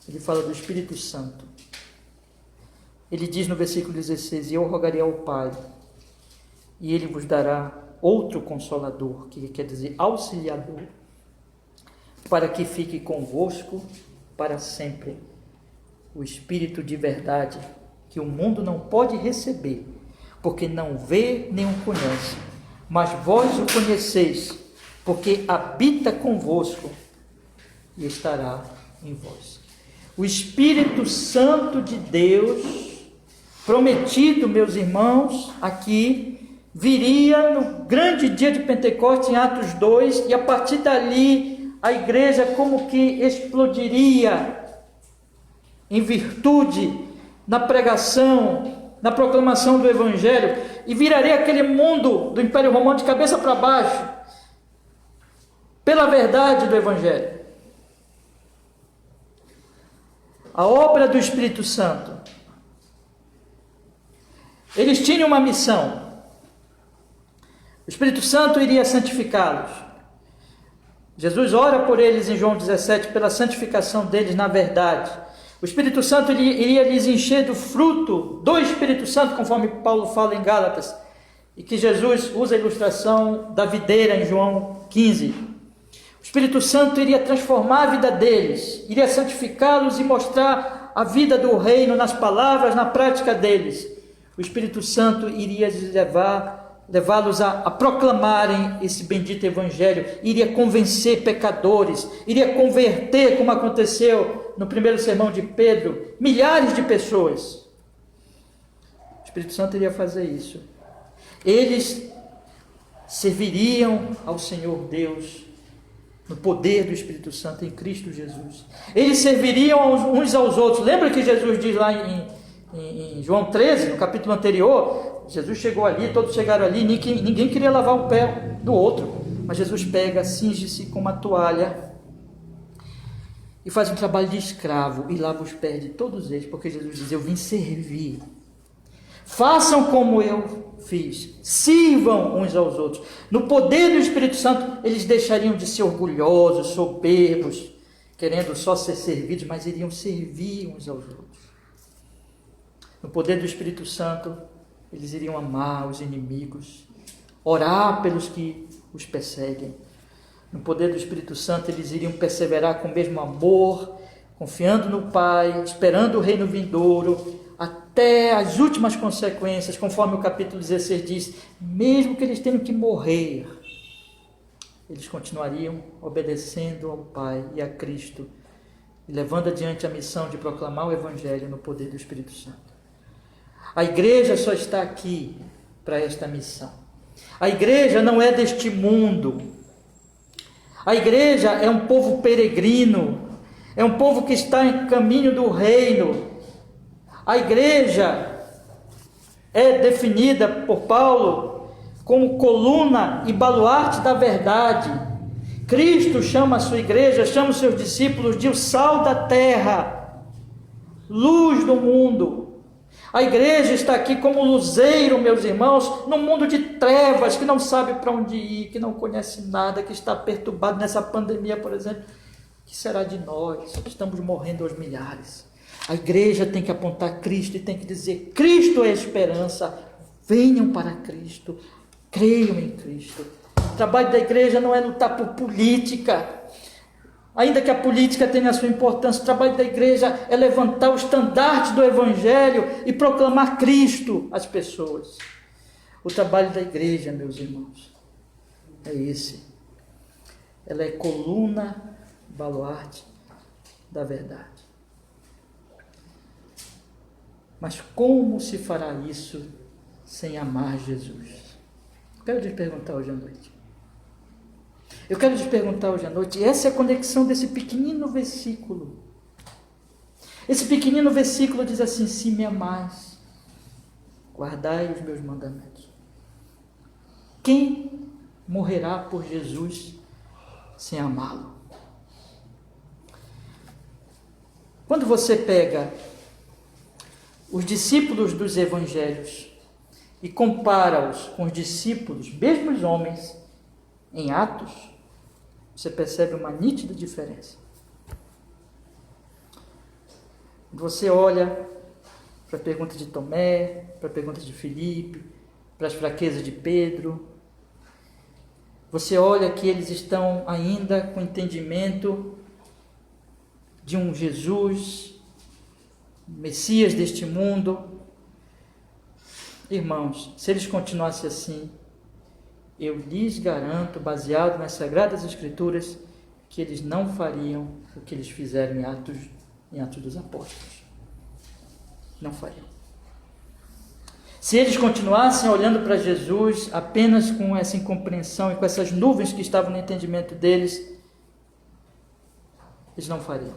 Ele fala do Espírito Santo. Ele diz no versículo 16, e eu rogarei ao Pai, e ele vos dará outro Consolador, que quer dizer Auxiliador, para que fique convosco para sempre, o Espírito de verdade, que o mundo não pode receber, porque não vê nem o conhece, mas vós o conheceis, porque habita convosco e estará em vós. O Espírito Santo de Deus, prometido, meus irmãos, aqui, viria no grande dia de Pentecostes, em Atos 2, e a partir dali, a igreja como que explodiria em virtude, na pregação, na proclamação do Evangelho, e virarei aquele mundo do Império Romano de cabeça para baixo, pela verdade do Evangelho. A obra do Espírito Santo. Eles tinham uma missão. O Espírito Santo iria santificá-los. Jesus ora por eles em João 17, pela santificação deles na verdade. O Espírito Santo iria lhes encher do fruto do Espírito Santo, conforme Paulo fala em Gálatas, e que Jesus usa a ilustração da videira em João 15. O Espírito Santo iria transformar a vida deles, iria santificá-los e mostrar a vida do reino nas palavras, na prática deles. O Espírito Santo iria levá-los a proclamarem esse bendito Evangelho, iria convencer pecadores, iria converter, como aconteceu no primeiro sermão de Pedro, milhares de pessoas. O Espírito Santo iria fazer isso. Eles serviriam ao Senhor Deus no poder do Espírito Santo em Cristo Jesus. Eles serviriam uns aos outros. Lembra que Jesus diz lá em João 13, no capítulo anterior, Jesus chegou ali, todos chegaram ali, ninguém queria lavar o pé do outro, mas Jesus pega, cinge-se com uma toalha e faz um trabalho de escravo e lava os pés de todos eles, porque Jesus diz: eu vim servir. Façam como eu fiz, sirvam uns aos outros. No poder do Espírito Santo, eles deixariam de ser orgulhosos, soberbos, querendo só ser servidos, mas iriam servir uns aos outros. No poder do Espírito Santo, eles iriam amar os inimigos, orar pelos que os perseguem. No poder do Espírito Santo, eles iriam perseverar com o mesmo amor, confiando no Pai, esperando o reino vindouro, até as últimas consequências, conforme o capítulo 16 diz, mesmo que eles tenham que morrer, eles continuariam obedecendo ao Pai e a Cristo, e levando adiante a missão de proclamar o Evangelho no poder do Espírito Santo. A igreja só está aqui para esta missão. A igreja não é deste mundo. A igreja é um povo peregrino, é um povo que está em caminho do reino. A igreja é definida por Paulo como coluna e baluarte da verdade. Cristo chama a sua igreja, chama os seus discípulos de o sal da terra, luz do mundo. A igreja está aqui como luzeiro, meus irmãos, num mundo de trevas, que não sabe para onde ir, que não conhece nada, que está perturbado nessa pandemia, por exemplo. O que será de nós? Estamos morrendo aos milhares. A igreja tem que apontar Cristo e tem que dizer: Cristo é a esperança, venham para Cristo, creiam em Cristo. O trabalho da igreja não é lutar por política, ainda que a política tenha a sua importância. O trabalho da igreja é levantar o estandarte do Evangelho e proclamar Cristo às pessoas. O trabalho da igreja, meus irmãos, é esse. Ela é coluna, baluarte da verdade. Mas como se fará isso sem amar Jesus? Quero lhes perguntar hoje à noite. Eu quero lhes perguntar hoje à noite, essa é a conexão desse pequenino versículo. Esse pequenino versículo diz assim: se me amais, guardai os meus mandamentos. Quem morrerá por Jesus sem amá-lo? Quando você pega os discípulos dos evangelhos e compara-os com os discípulos, mesmos homens, em Atos, você percebe uma nítida diferença. Você olha para a pergunta de Tomé, para a pergunta de Filipe, para as fraquezas de Pedro, você olha que eles estão ainda com entendimento de um Jesus, Messias deste mundo. Irmãos, se eles continuassem assim, eu lhes garanto, baseado nas Sagradas Escrituras, que eles não fariam o que eles fizeram em Atos dos Apóstolos. Não fariam. Se eles continuassem olhando para Jesus apenas com essa incompreensão e com essas nuvens que estavam no entendimento deles, eles não fariam.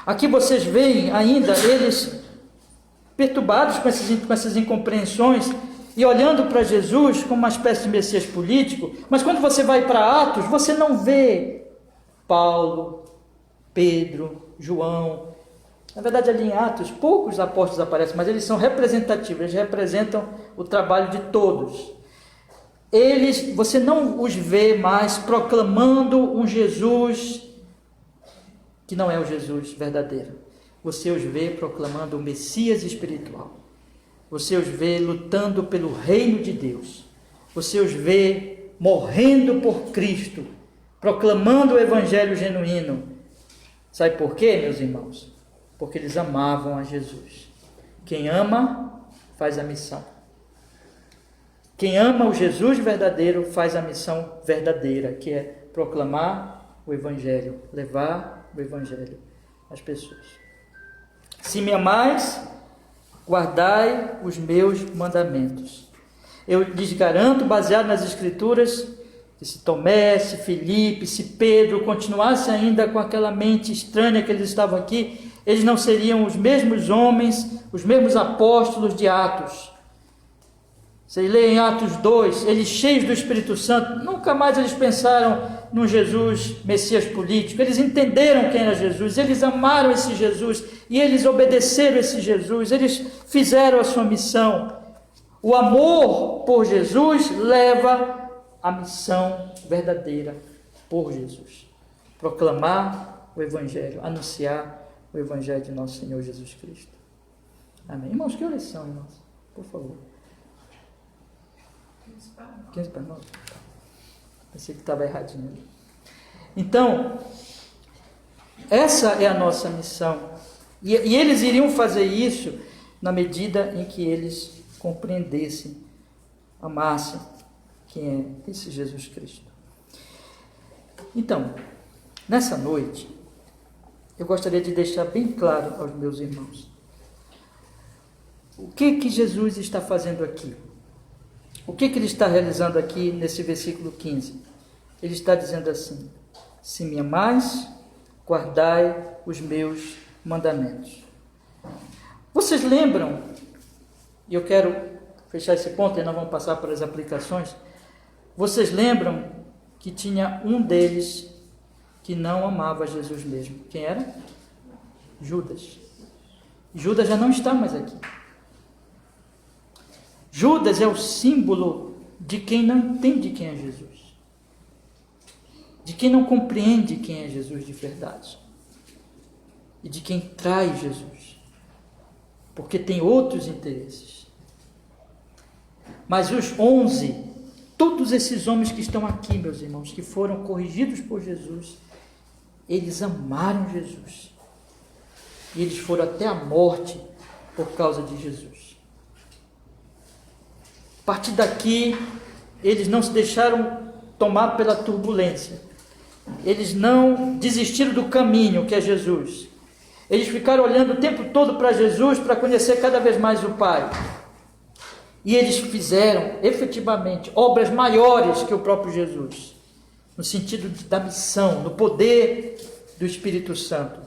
Aqui vocês veem ainda eles perturbados com essas incompreensões e olhando para Jesus como uma espécie de Messias político, mas quando você vai para Atos, você não vê Paulo, Pedro, João. Na verdade, ali em Atos, poucos apóstolos aparecem, mas eles são representativos, eles representam o trabalho de todos. Você não os vê mais proclamando um Jesus que não é o Jesus verdadeiro. Você os vê proclamando o Messias espiritual. Você os vê lutando pelo reino de Deus. Você os vê morrendo por Cristo, proclamando o evangelho genuíno. Sabe por quê, meus irmãos? Porque eles amavam a Jesus. Quem ama, faz a missão. Quem ama o Jesus verdadeiro, faz a missão verdadeira, que é proclamar o evangelho, levar o evangelho às pessoas. Se me amais, guardai os meus mandamentos. Eu lhes garanto, baseado nas Escrituras, que se Tomé, se Filipe, se Pedro continuassem ainda com aquela mente estranha que eles estavam aqui, eles não seriam os mesmos homens, os mesmos apóstolos de Atos. Vocês leem Atos 2, eles cheios do Espírito Santo, nunca mais eles pensaram num Jesus Messias político. Eles entenderam quem era Jesus, eles amaram esse Jesus e eles obedeceram esse Jesus, eles fizeram a sua missão. O amor por Jesus leva à missão verdadeira por Jesus. Proclamar o Evangelho, anunciar o Evangelho de nosso Senhor Jesus Cristo. Amém. Irmãos, que oração, irmãos? Por favor. 15 para 9. Pensei que estava erradinho. Então, essa é a nossa missão. E eles iriam fazer isso na medida em que eles compreendessem, amassem quem é esse Jesus Cristo. Então, nessa noite, eu gostaria de deixar bem claro aos meus irmãos o que Jesus está fazendo aqui. O que ele está realizando aqui nesse versículo 15? Ele está dizendo assim: se me amais, guardai os meus mandamentos. Vocês lembram, e eu quero fechar esse ponto e nós vamos passar para as aplicações. Vocês lembram que tinha um deles que não amava Jesus mesmo. Quem era? Judas. Judas já não está mais aqui. Judas é o símbolo de quem não entende quem é Jesus, de quem não compreende quem é Jesus de verdade e de quem trai Jesus, porque tem outros interesses. Mas os 11, todos esses homens que estão aqui, meus irmãos, que foram corrigidos por Jesus, eles amaram Jesus e eles foram até a morte por causa de Jesus. A partir daqui, eles não se deixaram tomar pela turbulência. Eles não desistiram do caminho que é Jesus. Eles ficaram olhando o tempo todo para Jesus para conhecer cada vez mais o Pai. E eles fizeram, efetivamente, obras maiores que o próprio Jesus, no sentido da missão, no poder do Espírito Santo,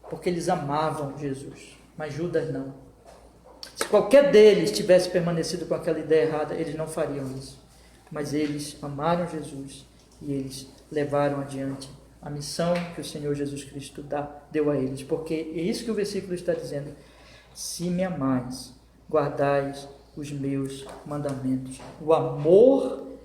porque eles amavam Jesus, mas Judas não. Se qualquer deles tivesse permanecido com aquela ideia errada, eles não fariam isso. Mas eles amaram Jesus e eles levaram adiante a missão que o Senhor Jesus Cristo deu a eles. Porque é isso que o versículo está dizendo: se me amais, guardais os meus mandamentos. O amor,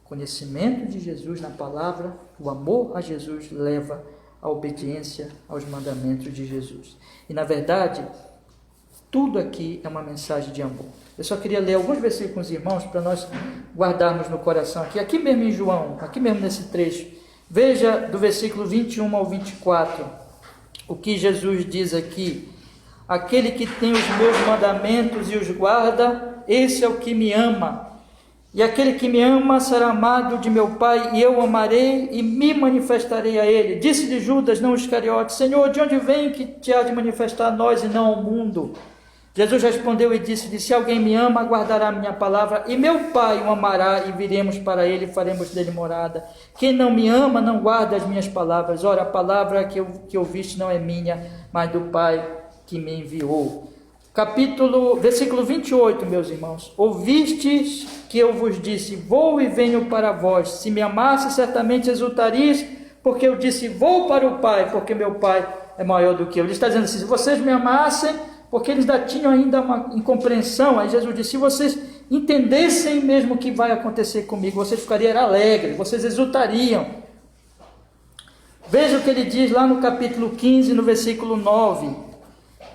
conhecimento de Jesus na palavra, o amor a Jesus leva à obediência aos mandamentos de Jesus. E na verdade, tudo aqui é uma mensagem de amor. Eu só queria ler alguns versículos com os irmãos para nós guardarmos no coração aqui mesmo em João, aqui mesmo nesse trecho. Veja do versículo 21 ao 24, o que Jesus diz aqui: aquele que tem os meus mandamentos e os guarda, esse é o que me ama. E aquele que me ama será amado de meu Pai, e eu o amarei e me manifestarei a ele. Disse-lhe Judas, não Iscariote: Senhor, de onde vem que te há de manifestar a nós e não ao mundo? Jesus respondeu e disse: se alguém me ama, guardará a minha palavra, e meu Pai o amará, e viremos para ele e faremos dele morada. Quem não me ama, não guarda as minhas palavras. Ora, a palavra que ouviste não é minha, mas do Pai que me enviou. Versículo 28, meus irmãos. Ouvistes que eu vos disse: vou e venho para vós. Se me amasse, certamente exultarias, porque eu disse: vou para o Pai, porque meu Pai é maior do que eu. Ele está dizendo assim: se vocês me amassem, porque eles tinham ainda uma incompreensão. Aí Jesus disse: se vocês entendessem mesmo o que vai acontecer comigo, vocês ficariam alegres, vocês exultariam. Veja o que ele diz lá no capítulo 15, no versículo 9.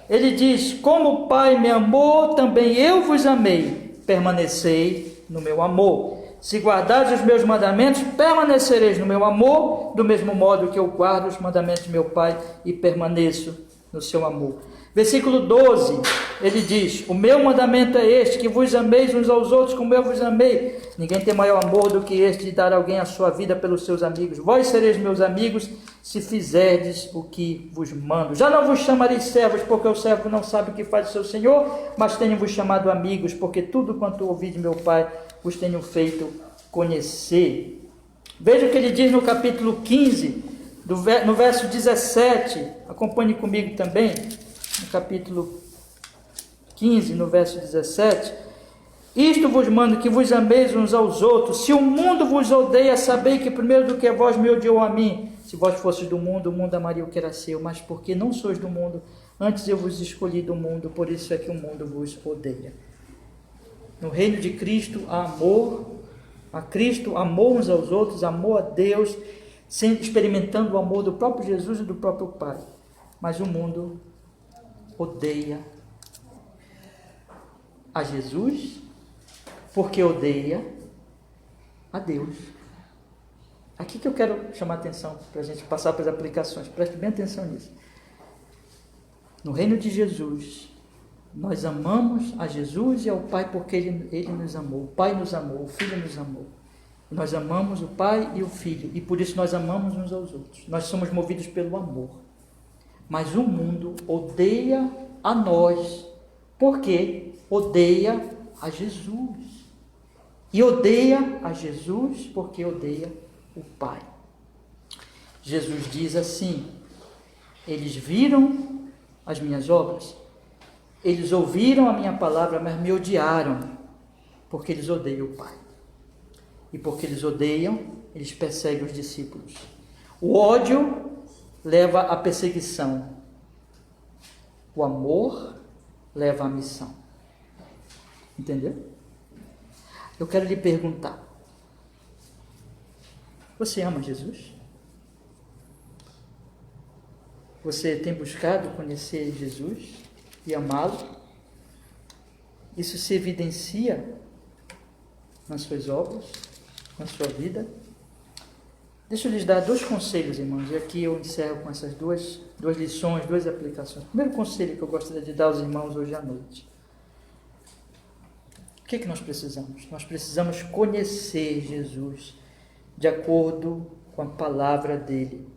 Ele diz: como o Pai me amou, também eu vos amei, permanecei no meu amor. Se guardares os meus mandamentos, permanecereis no meu amor, do mesmo modo que eu guardo os mandamentos de meu Pai e permaneço no seu amor. Versículo 12, ele diz: o meu mandamento é este, que vos ameis uns aos outros como eu vos amei. Ninguém tem maior amor do que este, de dar alguém a sua vida pelos seus amigos. Vós sereis meus amigos, se fizerdes o que vos mando. Já não vos chamarei servos, porque o servo não sabe o que faz o seu senhor, mas tenho-vos chamado amigos, porque tudo quanto ouvi de meu Pai, vos tenho feito conhecer. Veja o que ele diz no capítulo 15, no verso 17, acompanhe comigo também, no capítulo 15, no verso 17, isto vos mando, que vos ameis uns aos outros. Se o mundo vos odeia, sabei que primeiro do que vós me odiou a mim. Se vós fosseis do mundo, o mundo amaria o que era seu, mas porque não sois do mundo, antes eu vos escolhi do mundo, por isso é que o mundo vos odeia. No reino de Cristo há amor a Cristo, amor uns aos outros, amor a Deus, experimentando o amor do próprio Jesus e do próprio Pai. Mas o mundo odeia a Jesus, porque odeia a Deus. Aqui que eu quero chamar a atenção, para a gente passar para as aplicações, preste bem atenção nisso. No reino de Jesus, nós amamos a Jesus e ao Pai porque Ele nos amou. O Pai nos amou, o Filho nos amou. Nós amamos o Pai e o Filho, e por isso nós amamos uns aos outros. Nós somos movidos pelo amor. Mas o mundo odeia a nós, porque odeia a Jesus. E odeia a Jesus porque odeia o Pai. Jesus diz assim: eles viram as minhas obras, eles ouviram a minha palavra, mas me odiaram, porque eles odeiam o Pai. E porque eles odeiam, eles perseguem os discípulos. O ódio leva à perseguição. O amor leva à missão. Entendeu? Eu quero lhe perguntar: você ama Jesus? Você tem buscado conhecer Jesus e amá-lo? Isso se evidencia nas suas obras, na sua vida? Deixa eu lhes dar 2 conselhos, irmãos, e aqui eu encerro com essas duas lições, 2 aplicações. O primeiro conselho que eu gostaria de dar aos irmãos hoje à noite: o que nós precisamos? Nós precisamos conhecer Jesus de acordo com a palavra dele.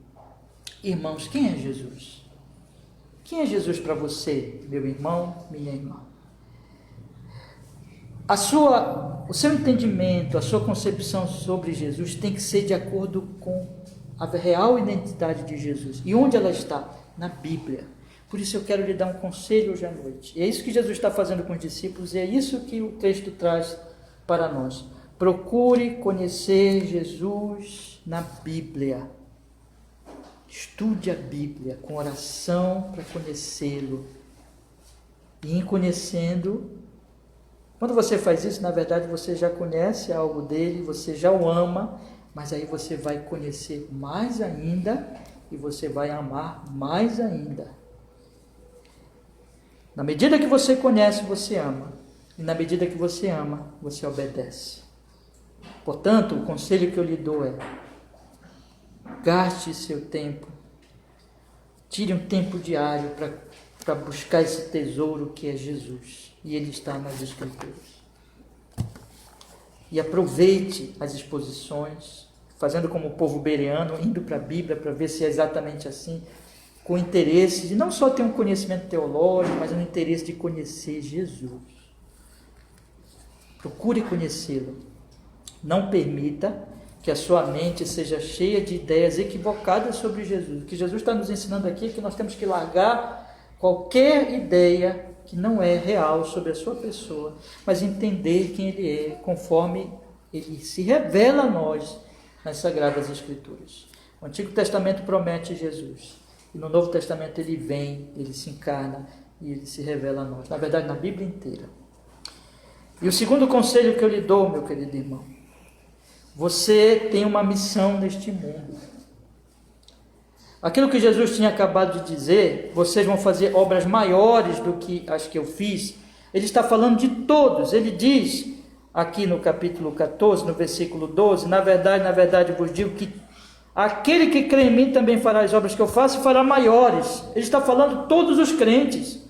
Irmãos, quem é Jesus? Quem é Jesus para você, meu irmão, minha irmã? O seu entendimento, a sua concepção sobre Jesus tem que ser de acordo com a real identidade de Jesus. E onde ela está? Na Bíblia. Por isso eu quero lhe dar um conselho hoje à noite. E é isso que Jesus está fazendo com os discípulos, e é isso que o texto traz para nós. Procure conhecer Jesus na Bíblia. Estude a Bíblia com oração para conhecê-lo. E em conhecendo, quando você faz isso, na verdade você já conhece algo dele, você já o ama, mas aí você vai conhecer mais ainda e você vai amar mais ainda. Na medida que você conhece, você ama. E na medida que você ama, você obedece. Portanto, o conselho que eu lhe dou é: gaste seu tempo. Tire um tempo diário para buscar esse tesouro que é Jesus. E ele está nas Escrituras. E aproveite as exposições, fazendo como o povo bereano, indo para a Bíblia para ver se é exatamente assim. com interesse de não só ter um conhecimento teológico, mas um interesse de conhecer Jesus. Procure conhecê-lo. Não permita que a sua mente seja cheia de ideias equivocadas sobre Jesus. O que Jesus está nos ensinando aqui é que nós temos que largar qualquer ideia que não é real sobre a sua pessoa, mas entender quem ele é, conforme ele se revela a nós nas Sagradas Escrituras. O Antigo Testamento promete Jesus, e no Novo Testamento ele vem, ele se encarna e ele se revela a nós. Na verdade, na Bíblia inteira. E o segundo conselho que eu lhe dou, meu querido irmão, você tem uma missão neste mundo. Aquilo que Jesus tinha acabado de dizer, vocês vão fazer obras maiores do que as que eu fiz, ele está falando de todos. Ele diz aqui no capítulo 14, no versículo 12, na verdade vos digo que aquele que crê em mim também fará as obras que eu faço e fará maiores. Ele está falando de todos os crentes.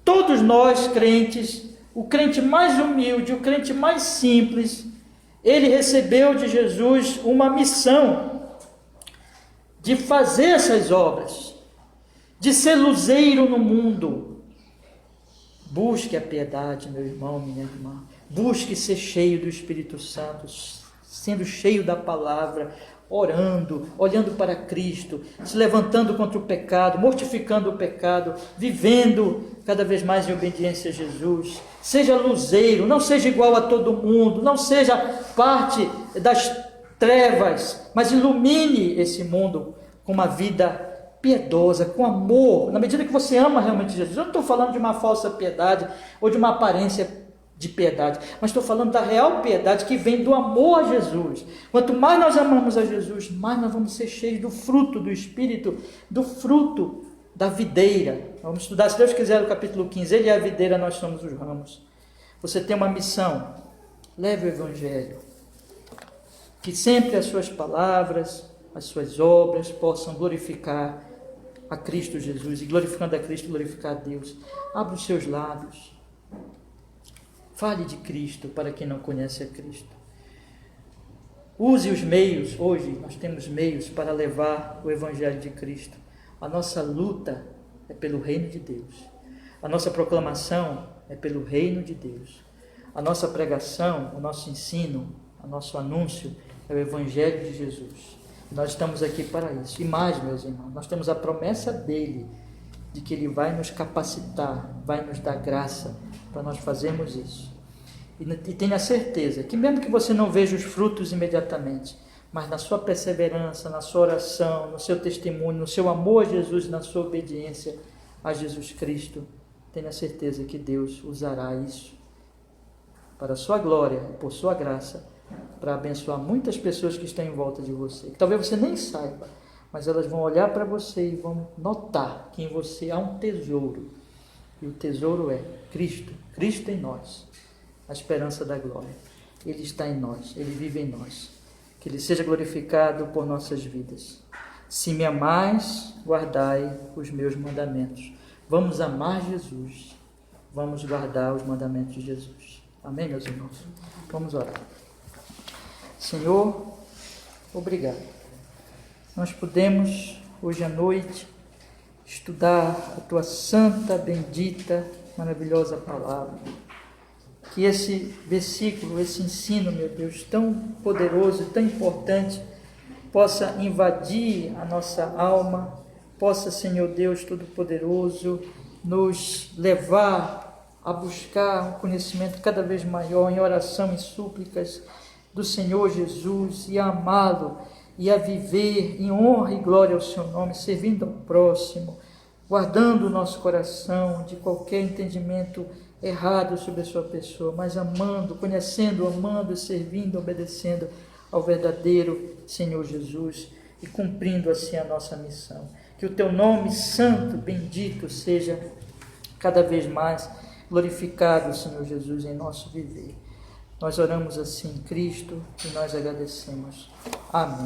Todos nós crentes, o crente mais humilde, o crente mais simples, ele recebeu de Jesus uma missão de fazer essas obras, de ser luzeiro no mundo. Busque a piedade, meu irmão, minha irmã. Busque ser cheio do Espírito Santo, sendo cheio da palavra, orando, olhando para Cristo, se levantando contra o pecado, mortificando o pecado, vivendo cada vez mais em obediência a Jesus. Seja luzeiro, não seja igual a todo mundo, não seja parte das trevas, mas ilumine esse mundo com uma vida piedosa, com amor, na medida que você ama realmente Jesus. Eu não estou falando de uma falsa piedade ou de uma aparência de piedade, mas estou falando da real piedade que vem do amor a Jesus. Quanto mais nós amamos a Jesus, mais nós vamos ser cheios do fruto do Espírito, do fruto da videira. Vamos estudar, se Deus quiser, o capítulo 15. Ele é a videira, nós somos os ramos. Você tem uma missão. Leve o Evangelho. Que sempre as suas palavras, as suas obras possam glorificar a Cristo Jesus. E glorificando a Cristo, glorificar a Deus. Abra os seus lábios. Fale de Cristo para quem não conhece a Cristo. Use os meios. Hoje nós temos meios para levar o Evangelho de Cristo. A nossa luta é pelo reino de Deus. A nossa proclamação é pelo reino de Deus. A nossa pregação, o nosso ensino, o nosso anúncio é o Evangelho de Jesus. Nós estamos aqui para isso. E mais, meus irmãos, nós temos a promessa dele, de que ele vai nos capacitar, vai nos dar graça para nós fazermos isso. E tenha certeza que mesmo que você não veja os frutos imediatamente, mas na sua perseverança, na sua oração, no seu testemunho, no seu amor a Jesus, na sua obediência a Jesus Cristo, tenha certeza que Deus usará isso para a sua glória, por sua graça, para abençoar muitas pessoas que estão em volta de você, que talvez você nem saiba, mas elas vão olhar para você e vão notar que em você há um tesouro, e o tesouro é Cristo, Cristo em nós, a esperança da glória. Ele está em nós, Ele vive em nós. Que Ele seja glorificado por nossas vidas. Se me amais, guardai os meus mandamentos. Vamos amar Jesus, vamos guardar os mandamentos de Jesus. Amém, meus irmãos? Vamos orar. Senhor, obrigado. Nós podemos, hoje à noite, estudar a Tua santa, bendita, maravilhosa palavra. Que esse versículo, esse ensino, meu Deus, tão poderoso, tão importante, possa invadir a nossa alma, possa, Senhor Deus Todo-Poderoso, nos levar a buscar um conhecimento cada vez maior em oração e súplicas do Senhor Jesus e a amá-lo e a viver em honra e glória ao seu nome, servindo ao próximo, guardando o nosso coração de qualquer entendimento errado sobre a sua pessoa, mas amando, conhecendo, amando, servindo, obedecendo ao verdadeiro Senhor Jesus e cumprindo assim a nossa missão. Que o teu nome santo, bendito, seja cada vez mais glorificado, Senhor Jesus, em nosso viver. Nós oramos assim, Cristo, e nós agradecemos. Amém.